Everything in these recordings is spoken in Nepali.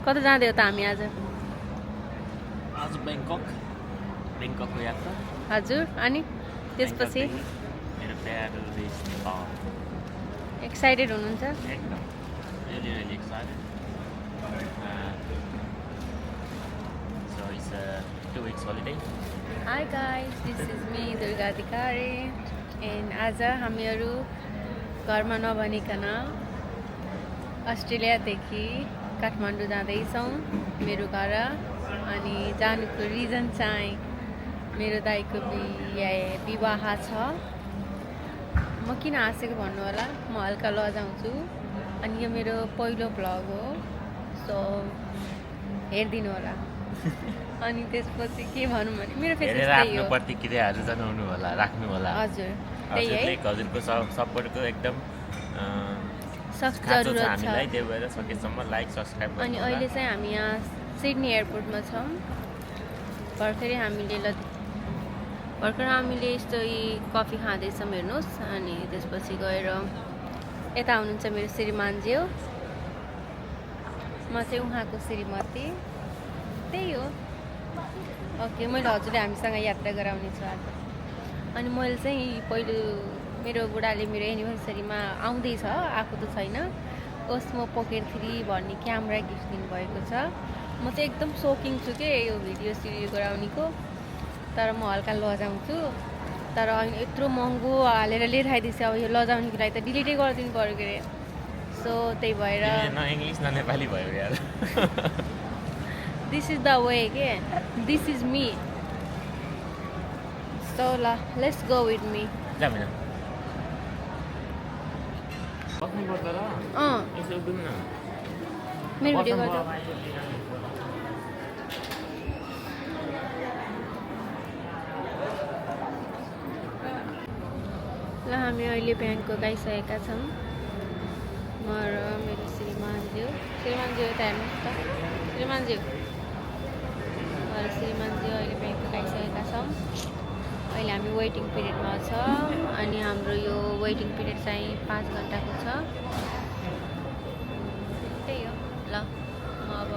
कता जाँदै हो त हामी आज? आज ब्याङ्ककको यात्रा। हजुर, अनि त्यसपछि मेरो प्यारो देश नेपाल। एक्साइटेड हुनुहुन्छ? एकदम really excited. So it's a 2 weeks holiday. Hi guys, this is me Durga Adhikari and आज हामीहरू घरमा नभनिकन अस्ट्रेलियादेखि काठमाडौँ जाँदैछौँ मेरो घर। अनि जानुको रिजन चाहिँ मेरो दाइको विवाह छ। म किन हाँसेको भन्नु होला, म हल्का लजाउँछु। अनि यो मेरो पहिलो भ्लग हो, सो हेरिदिनु होला। अनि त्यसपछि के भनौँ भने मेरो फेस त्यही हो। प्रतिक्रियाहरू जनाउनु होला, राख्नु होला। हजुर त्यही है, हजुरको सपोर्टको एकदम सख्त जरुरत छ हामीलाई। त्यही भएर सकेसम्म लाइक सब्स्क्राइब गर्नु। अनि अहिले चाहिँ हामी यहाँ सिडनी एयरपोर्टमा छौँ। भर्खरै हामीले यस्तो कफी खाँदैछौँ, हेर्नुहोस्। अनि त्यसपछि गएर यता हुनुहुन्छ मेरो श्रीमानज्यू, म चाहिँ उहाँको श्रीमती। त्यही हो। ओके, मैले हजुरले हामीसँग यात्रा गराउने छु आज। अनि मैले चाहिँ पहिलो मेरो बुढाले मेरो एनिभर्सरीमा आउँदैछ, आएको त छैन, ओस्मो पोकेट 3 भन्ने क्यामेरा गिफ्ट दिनुभएको छ। म चाहिँ एकदम सोकिङ छु के यो भिडियो गराउनेको, तर म हल्का लजाउँछु। तर अहिले यत्रो महँगो हालेर लिएर आइदिएछ, अब यो लजाउनेको लागि त डिलिटै गरिदिनु पऱ्यो के अरे। सो त्यही भएर इङ्ग्लिस न नेपाली भयो यार। दिस इज द वे के, दिस इज मी। सो ल, लेट्स गो विथ मी। मेरो भिडियो गर्दा ल, हामी अहिले ब्याङ्कक आइसकेका छौँ। म र मेरो श्रीमानज्यू यता हेर्नुहोस् त, श्रीमानज्यू अहिले ब्याङ्कक आइसकेका छौँ। अहिले हामी वेटिङ पिरियडमा छ। अनि हाम्रो यो वेटिङ पिरियड चाहिँ 5 घन्टाको छ। त्यही हो। ल, म अब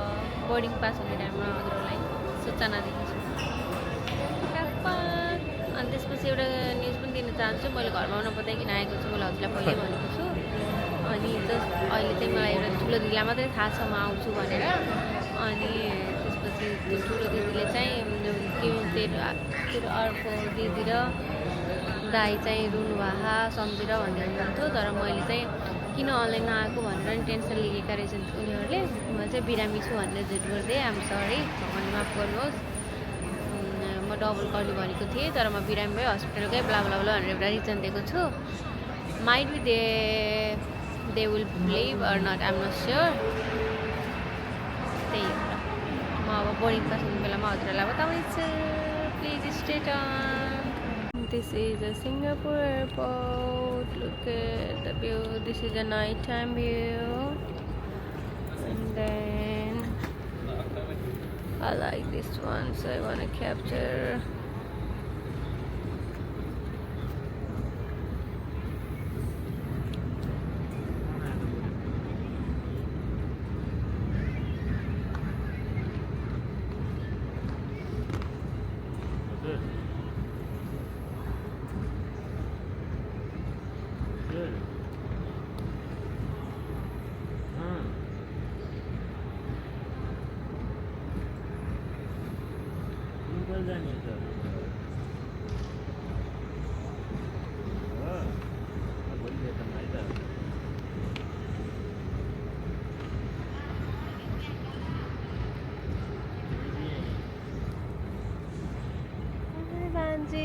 बोर्डिङ पास हुने टाइममा हजुरहरूलाई सूचना दिन्छु। अनि त्यसपछि एउटा न्युज पनि दिन चाहन्छु। मैले घरमा आउन बताइकन आएको छु, मैले हजुरलाई पहिले भनेको छु। अनि जस्ट अहिले चाहिँ मलाई एउटा ठुलो दिदीलाई मात्रै थाहा छ म आउँछु भनेर। अनि त्यसपछि त्यो ठुलो दिदीले चाहिँ तेरो अर्को दिदी र दाई चाहिँ रुनुभएको सम्झेर भन्दै हुनुहुन्थ्यो। तर मैले चाहिँ किन अनलाइन नआएको भनेर नि टेन्सन लिएका रहेछन् उनीहरूले। म चाहिँ बिरामी छु भनेर झुट गरिदिएँ। आम सरी, भगवान् माफ गर्नुहोस्। म डबल कलले भनेको थिएँ, तर म बिरामी भए हस्पिटल गएँ ब्ला ब्ला ब्ला भनेर एउटा रिजन दिएको छु। Might be they will believe or not, I am not sure. त्यही हो। म अब बोर्डिङ पास हुने बेलामा हजुरहरूलाई बताउनेछु। Please stay tuned. This is a Singapore airport. Look at the view. This is a nighttime view. And then I like this one, so I want to capture.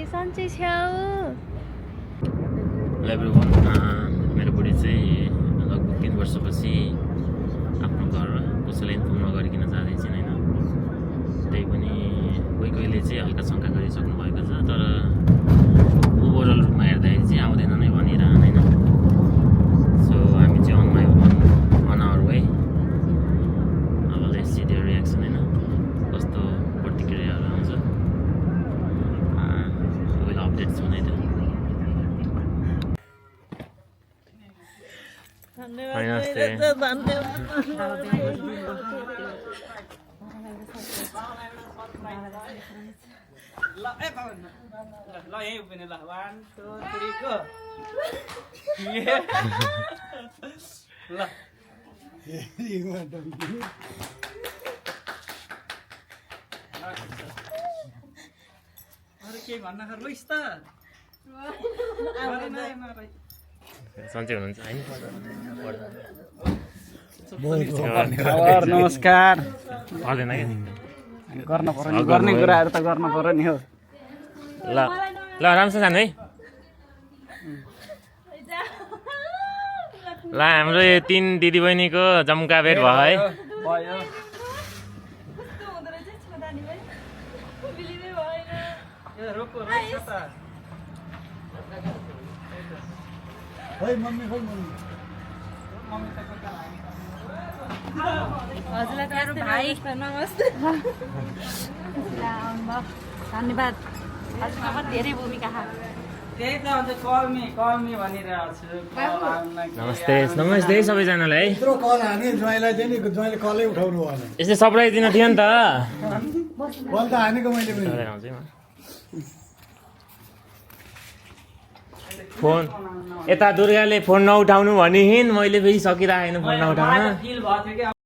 सन्चै छ्याउ। एभ्रिवान, मेरो बुढी चाहिँ लगभग 3 वर्षपछि आफ्नो घर कसैलाई इन्फर्म नगरिकन जाँदैछन् होइन। त्यही पनि कहिले चाहिँ हल्का शङ्का गरिसक्नु भएको छ, तर ओभरअल रूपमा हेर्दाखेरि चाहिँ आउँदैन नै भनिरहन होइन। सो हामी चाहिँ अन आवर वे। अब लेट्स सी देयर रियाक्सन होइन, कस्तो प्रतिक्रियाहरू आउँछ। अपडेट्स हुँदैन। धन्यवाद। ल ए बाबा ल यही उभिने ल 1 2 3 गो ल अरे के भन्न खोज्छ त सन्चै हुनुहुन्छ होइन नमस्कार पर्दैन क्या गर्न पर्यो नि गर्ने कुराहरू त गर्न पर्यो नि हो ल ल राम्रोसँग जानु है ल हाम्रो यो 3 दिदीबहिनीको जम्का भेट भयो है भयो ए रोको रोको त मम्मी त कता हजुरलाई मेरो भाइ नमस्ते धन्यवाद हजुरको पनि धेरै भूमिका छ त्यही त अन्त कलमी भनिरहेको छु नमस्ते नमस्ते सबैजनालाई है यत्रो कल हाने ज्वाइँलाई चाहिँ नि ज्वाइँले कलै उठाउनु भएन यस्तै सरप्राइज दिन थियो नि त कल त हानेको मैले पनि फोन यता दुर्गाले फोन नउठाउनु भनिहिन् मैले फेरि सकिरहेको फोन नउठाउन फिल भएको थियो कि